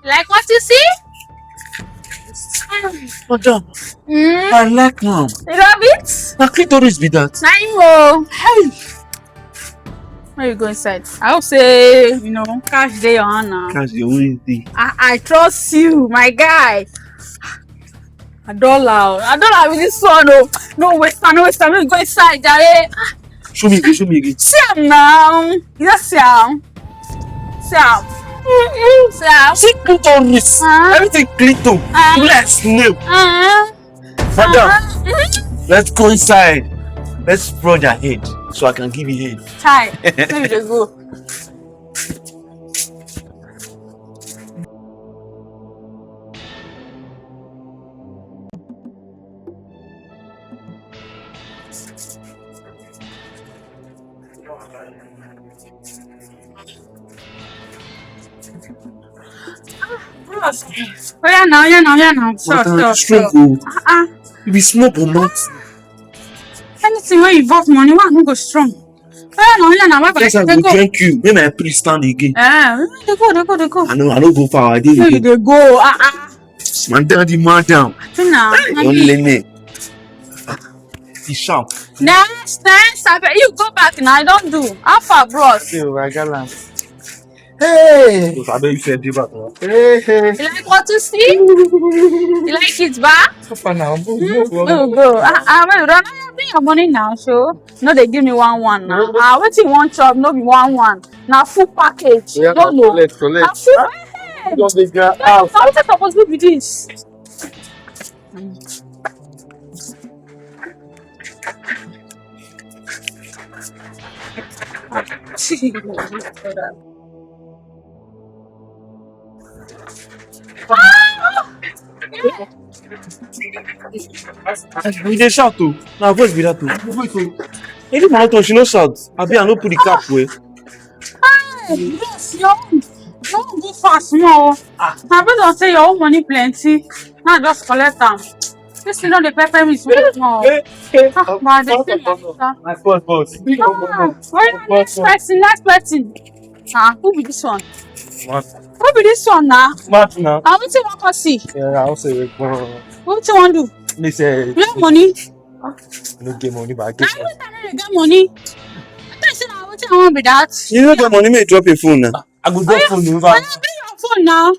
Like what you see? Madam, Mm. I like now. You love it? Now clitoris be that. Nine. Hey. Where you go inside? I hope say, cash day on now. That's the only thing. I trust you, my guy. I don't allow with this one. No waste time. Let me go inside, Jare. Show me again. See him now. Yes, see him. See him. See him. See clitoris. Everything clito. Let's name. Madam, let's go inside. Let's spread your head so I can give you head. Hi. Let me just go. Oh yeah now. Sure. You be small but not. Anything where involve money, why no go strong? Oh yeah now. Yes, I will drink you. When I please stand again. They go. I know go far. I did. No, you dey go. Madam. Now. Lene. He's sharp. Next. I bet you go back now. I don't do. How far, bros? I got hey! I bet you said you back. Hey! You like what you see? You like it back? For now, Go. I don't bring your money now, so no, they give me 1 now. What you want chop? No be 1. Now full package. Yeah, Don't know. collect. Don't they get out? How is it supposed to be this? We dey shout too. Now voice be that too. Any man she no shout. I no put the cap way. Hey, yes, don't go fast more. I bet don't say your own money plenty. Now just collect them. This thing on the pepper me small. My boss. Next person. Who be this one? What? Who be this one now? Smart now. I want to want to see. Yeah, I'll say it. What you want to do? They say you have money? No get money, but I I get get money. I say now what I want be that. You don't get money, may drop your phone now. I go drop phone over. I bring your phone now.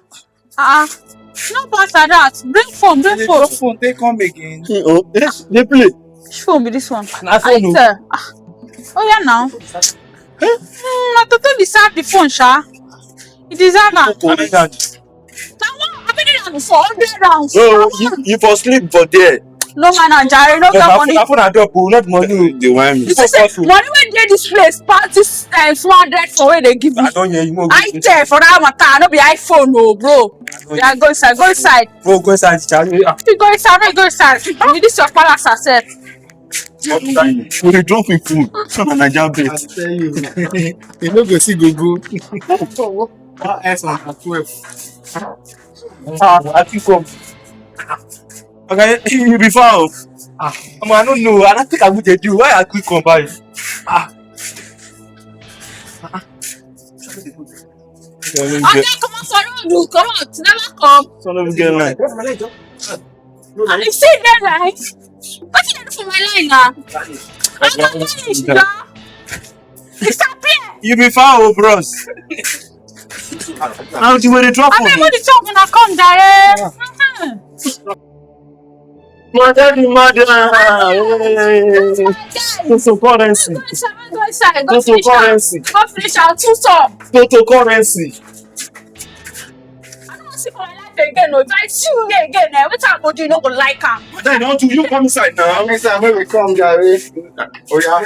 No pass like that. Bring phone. Phone, they come again. Oh, yes, they play. Which phone be this one? Na phone. Oh yeah now. I totally deserve the phone, Sha. You deserve that. I been there before 100 rounds. Oh, you for sleep for there. No man, Jare, no get money. I phone a drop, not money. They want me. Money when they this place, parties 200 for where they give me. I don't hear you. I tell for that matter, no be iPhone, no, bro. Yeah, go inside. Bro, go inside, Charlie. You go inside. You this your palace yourself. We dey drop in food. So na Naija bet. I tell you. You no go see go. What else on 12? I think come. Okay, you be far off. I don't know. I don't think I would do. Why I quick come by? Okay, come on, sorry, come on, never come. So let me get line. You see that line? What you do for my line now? I'm not finished, now. Disappear. You be far off, bros. How do you want to drop on? I mean, when the talk gonna come, Jare. Mother. Cryptocurrency. Go inside. Cryptocurrency. Go finish our 2 stop. Cryptocurrency. I don't see for my life again. If I see you again, every time I do, you not gonna like her. Then don't you come inside now? Next time when we come, Gary. Oh yeah.